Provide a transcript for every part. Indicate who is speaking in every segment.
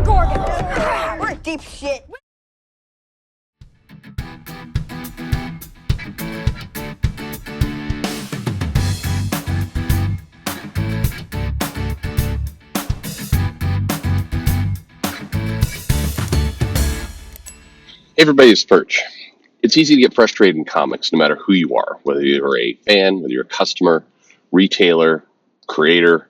Speaker 1: dog organs.
Speaker 2: We're in deep shit.
Speaker 3: Hey everybody, it's Perch. It's easy to get frustrated in comics no matter who you are, whether you're a fan, whether you're a customer, retailer, creator.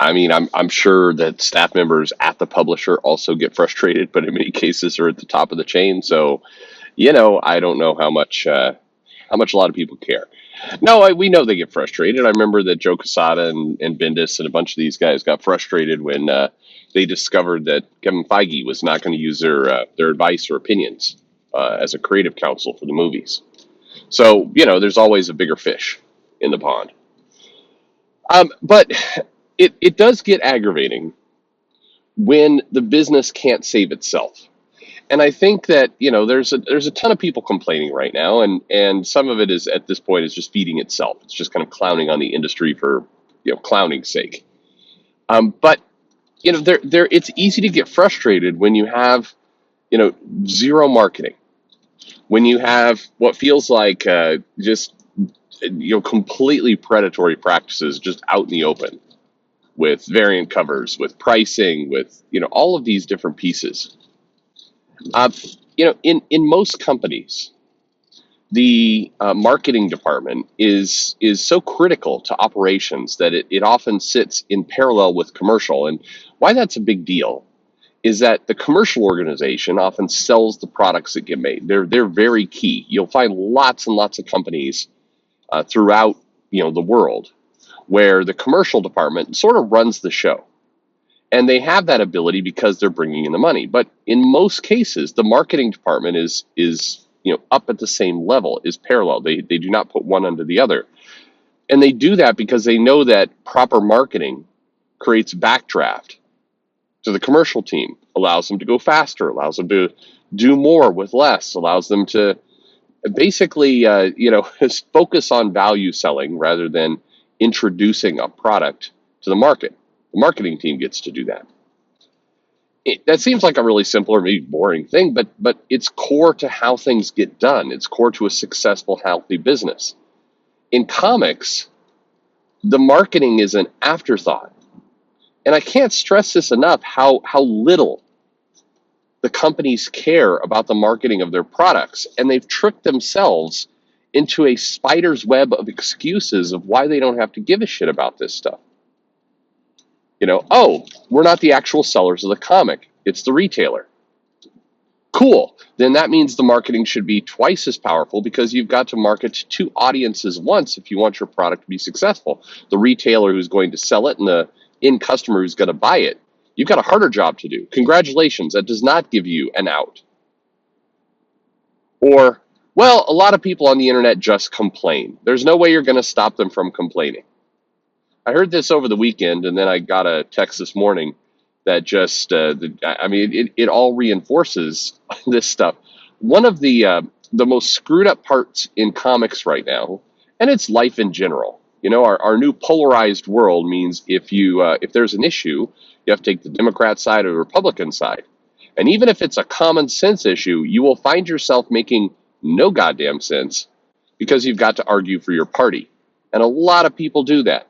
Speaker 3: I mean, I'm sure that staff members at the publisher also get frustrated, but in many cases are at the top of the chain. So, I don't know how much a lot of people care. No, we know they get frustrated. I remember that Joe Quesada and Bendis and a bunch of these guys got frustrated when they discovered that Kevin Feige was not going to use their advice or opinions as a creative counsel for the movies. So, there's always a bigger fish in the pond. But it does get aggravating when the business can't save itself. And I think that there's a ton of people complaining right now, and some of it is at this point is just feeding itself. It's just kind of clowning on the industry for clowning's sake. But it's easy to get frustrated when you have zero marketing, when you have what feels like just completely predatory practices just out in the open with variant covers, with pricing, with all of these different pieces. In most companies, the marketing department is so critical to operations that it often sits in parallel with commercial. And why that's a big deal is that the commercial organization often sells the products that get made. They're very key. You'll find lots and lots of companies throughout the world where the commercial department sort of runs the show. And they have that ability because they're bringing in the money. But in most cases, the marketing department is up at the same level, is parallel. They do not put one under the other. And they do that because they know that proper marketing creates backdraft to the commercial team, allows them to go faster, allows them to do more with less, allows them to basically focus on value selling rather than introducing a product to the market. The marketing team gets to do that. That seems like a really simple or maybe boring thing, but it's core to how things get done. It's core to a successful, healthy business. In comics, the marketing is an afterthought. And I can't stress this enough, how little the companies care about the marketing of their products. And they've tricked themselves into a spider's web of excuses of why they don't have to give a shit about this stuff. We're not the actual sellers of the comic. It's the retailer. Cool. Then that means the marketing should be twice as powerful because you've got to market to two audiences once if you want your product to be successful. The retailer who's going to sell it and the end customer who's going to buy it. You've got a harder job to do. Congratulations. That does not give you an out. Or, well, a lot of people on the internet just complain. There's no way you're going to stop them from complaining. I heard this over the weekend, and then I got a text this morning that just, it all reinforces this stuff. One of the most screwed up parts in comics right now, and it's life in general. Our new polarized world means if there's an issue, you have to take the Democrat side or the Republican side. And even if it's a common sense issue, you will find yourself making no goddamn sense because you've got to argue for your party. And a lot of people do that.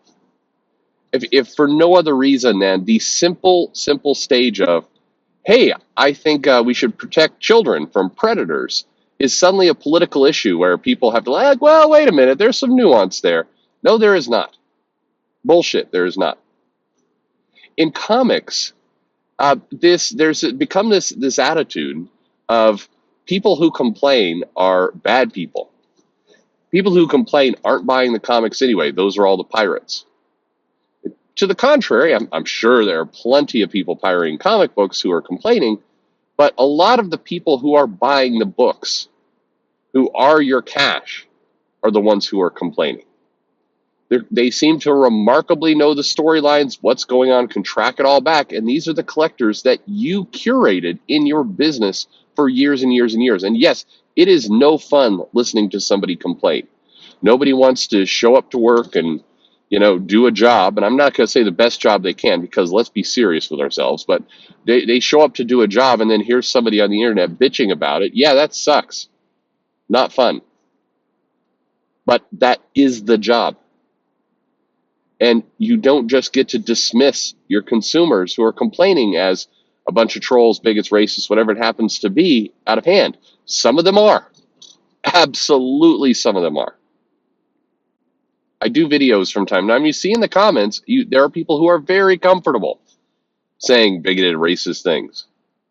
Speaker 3: If for no other reason than the simple stage of, hey, I think we should protect children from predators is suddenly a political issue where people have to well, wait a minute, there's some nuance there. No, there is not. Bullshit, there is not. In comics, there's become this attitude of people who complain are bad people. People who complain aren't buying the comics anyway. Those are all the pirates. To the contrary, I'm sure there are plenty of people pirating comic books who are complaining, but a lot of the people who are buying the books, who are your cash, are the ones who are complaining. They seem to remarkably know the storylines, what's going on, can track it all back, and these are the collectors that you curated in your business for years and years and years. And yes, it is no fun listening to somebody complain. Nobody wants to show up to work and do a job, and I'm not going to say the best job they can, because let's be serious with ourselves, but they show up to do a job, and then here's somebody on the internet bitching about it. Yeah, that sucks. Not fun. But that is the job. And you don't just get to dismiss your consumers who are complaining as a bunch of trolls, bigots, racists, whatever it happens to be, out of hand. Some of them are. Absolutely, some of them are. I do videos from time to time. You see in the comments, there are people who are very comfortable saying bigoted, racist things.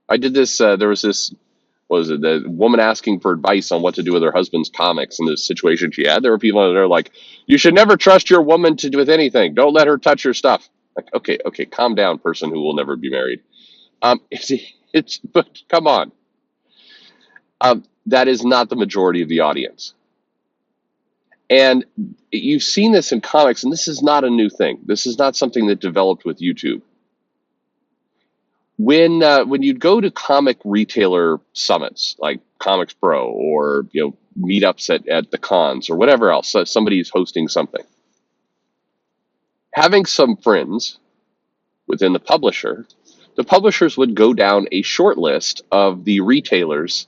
Speaker 3: I did this. There was this. What was it? The woman asking for advice on what to do with her husband's comics and the situation she had. There were people that are like, "You should never trust your woman to do with anything. Don't let her touch your stuff." Like, okay, calm down, person who will never be married. But come on. That is not the majority of the audience. And you've seen this in comics, and this is not a new thing. This is not something that developed with YouTube. When you'd go to comic retailer summits like Comics Pro, or meetups at the cons or whatever else, so somebody's hosting something, having some friends within the publishers would go down a short list of the retailers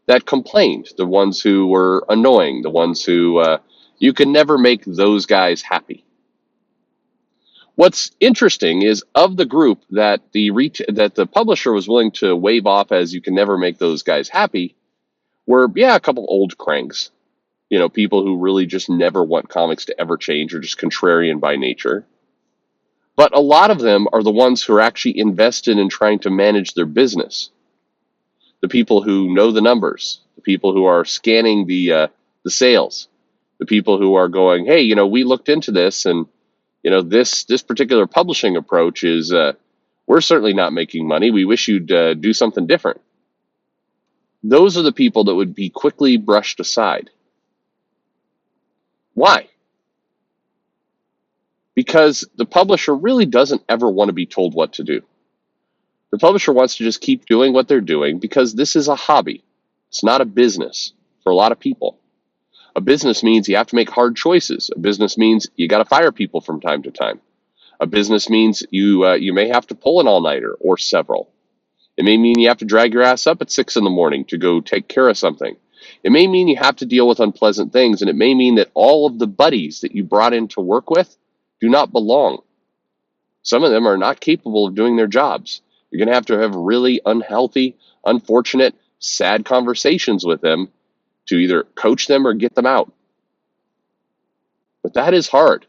Speaker 3: that complained, the ones who were annoying, the ones who you can never make those guys happy. What's interesting is, of the group that the publisher was willing to wave off as you can never make those guys happy, were a couple old cranks, people who really just never want comics to ever change, or just contrarian by nature. But a lot of them are the ones who are actually invested in trying to manage their business. The people who know the numbers, the people who are scanning the sales, the people who are going, hey, we looked into this, and this particular publishing approach is, we're certainly not making money. We wish you'd do something different. Those are the people that would be quickly brushed aside. Why? Because the publisher really doesn't ever want to be told what to do. The publisher wants to just keep doing what they're doing, because this is a hobby. It's not a business for a lot of people. A business means you have to make hard choices. A business means you got to fire people from time to time. A business means you may have to pull an all-nighter or several. It may mean you have to drag your ass up at 6 a.m. to go take care of something. It may mean you have to deal with unpleasant things, and it may mean that all of the buddies that you brought in to work with do not belong. Some of them are not capable of doing their jobs. You're going to have really unhealthy, unfortunate, sad conversations with them to either coach them or get them out. But that is hard.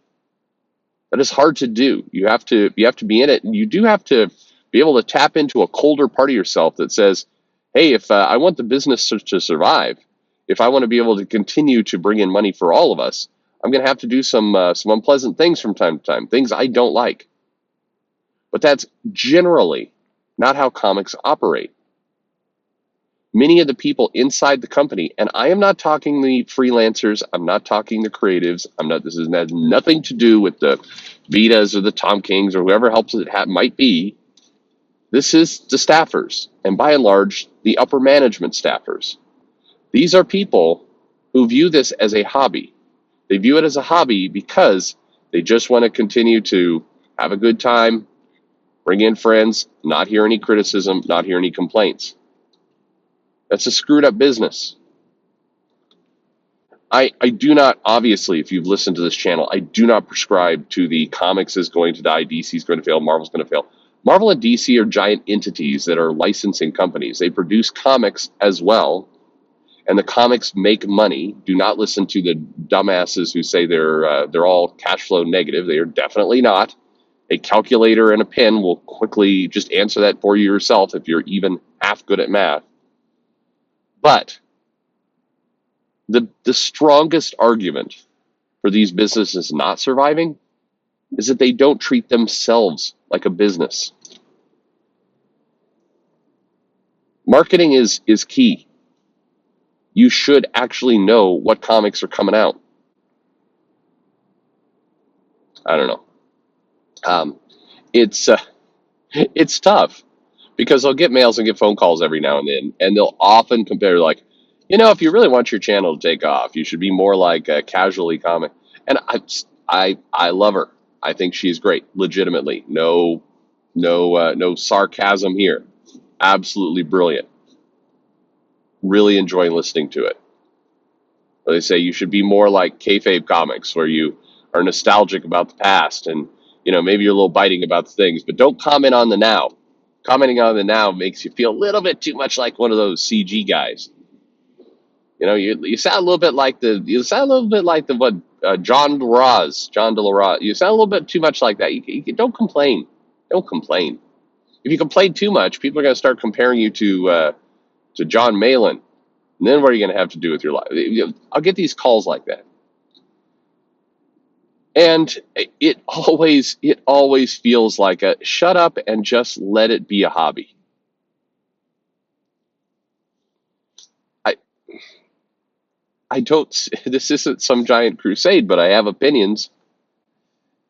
Speaker 3: That is hard to do. You have to be in it, and you do have to be able to tap into a colder part of yourself that says, hey, if I want the business to survive, if I want to be able to continue to bring in money for all of us, I'm going to have to do some unpleasant things from time to time, things I don't like. But that's generally not how comics operate. Many of the people inside the company, and I am not talking the freelancers, I'm not talking the creatives, this has nothing to do with the Vitas or the Tom Kings or whoever helps it might be. This is the staffers, and by and large, the upper management staffers. These are people who view this as a hobby. They view it as a hobby because they just want to continue to have a good time, bring in friends, not hear any criticism, not hear any complaints. That's a screwed up business. I do not, obviously, if you've listened to this channel, I do not prescribe to the comics is going to die, DC is going to fail, Marvel's going to fail. Marvel and DC are giant entities that are licensing companies. They produce comics as well, and the comics make money. Do not listen to the dumbasses who say they're all cash flow negative. They are definitely not. A calculator and a pen will quickly just answer that for you yourself if you're even half good at math. But the strongest argument for these businesses not surviving is that they don't treat themselves like a business. Marketing is key. You should actually know what comics are coming out. I don't know. It's tough, because I'll get mails and get phone calls every now and then, and they'll often compare, like, if you really want your channel to take off, you should be more like a casually comic. And I love her. I think she's great, legitimately. No sarcasm here. Absolutely brilliant. Really enjoying listening to it. They say you should be more like kayfabe comics, where you are nostalgic about the past, and maybe you're a little biting about the things, but don't comment on the now. Commenting on the now makes you feel a little bit too much like one of those CG guys. You sound a little bit like the what John DeLaraz. You sound a little bit too much like that. You don't complain. Don't complain. If you complain too much, people are going to start comparing you to John Malin. And then what are you going to have to do with your life? I'll get these calls like that. And it always feels like a shut up and just let it be a hobby. I don't, this isn't some giant crusade, but I have opinions.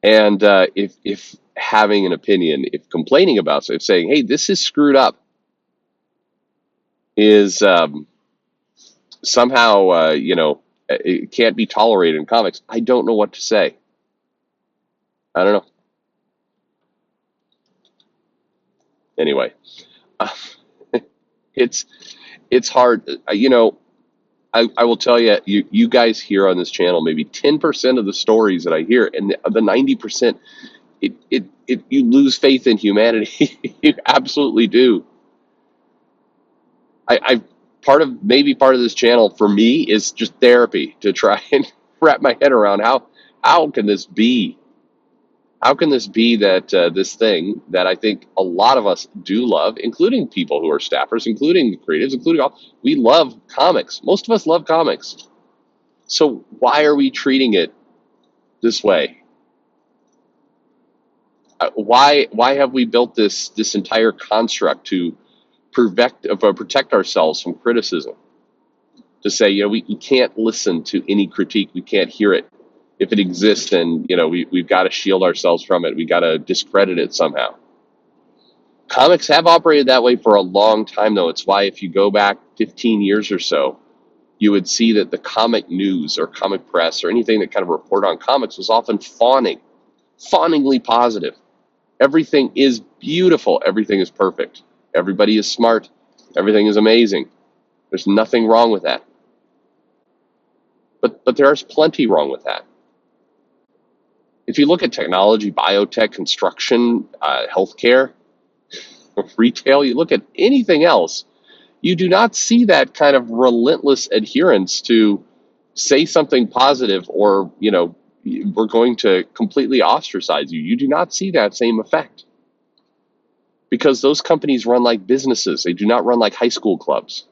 Speaker 3: And if having an opinion, if complaining about it, if saying, hey, this is screwed up, is somehow, it can't be tolerated in comics, I don't know what to say. I don't know. Anyway, it's hard. I will tell you, you guys hear on this channel maybe 10% of the stories that I hear, and the 90%, you lose faith in humanity. You absolutely do. I part of this channel for me is just therapy, to try and wrap my head around how can this be? How can this be that this thing that I think a lot of us do love, including people who are staffers, including the creatives, including we love comics. Most of us love comics. So why are we treating it this way? Why have we built this entire construct to protect ourselves from criticism? To say, we can't listen to any critique, we can't hear it. If it exists, then we've got to shield ourselves from it. We got to discredit it somehow. Comics have operated that way for a long time, though. It's why if you go back 15 years or so, you would see that the comic news or comic press or anything that kind of reported on comics was often fawningly positive. Everything is beautiful. Everything is perfect. Everybody is smart. Everything is amazing. There's nothing wrong with that. But there's plenty wrong with that. If you look at technology, biotech, construction, healthcare, retail, you look at anything else, you do not see that kind of relentless adherence to say something positive, or, we're going to completely ostracize you. You do not see that same effect. Because those companies run like businesses. They do not run like high school clubs.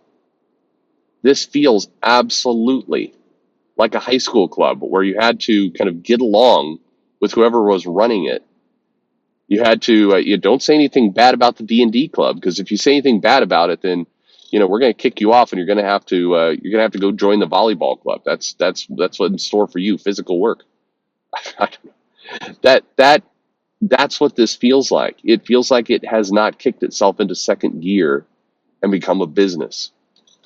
Speaker 3: This feels absolutely like a high school club where you had to kind of get along with whoever was running it. You had to, you don't say anything bad about the D&D club, because if you say anything bad about it, then, we're going to kick you off, and you're going to have to go join the volleyball club. That's what's in store for you, physical work. That's what this feels like. It feels like it has not kicked itself into second gear and become a business,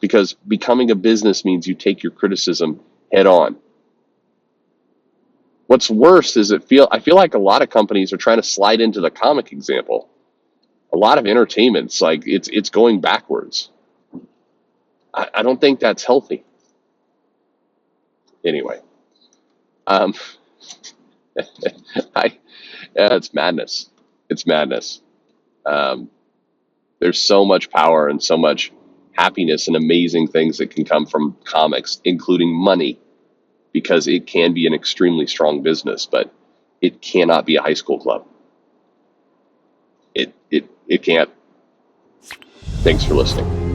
Speaker 3: because becoming a business means you take your criticism head on. What's worse is I feel like a lot of companies are trying to slide into the comic example. A lot of entertainment's like it's going backwards. I don't think that's healthy. Anyway, it's madness. It's madness. There's so much power and so much happiness and amazing things that can come from comics, including money, because it can be an extremely strong business, but it cannot be a high school club. It can't. Thanks for listening.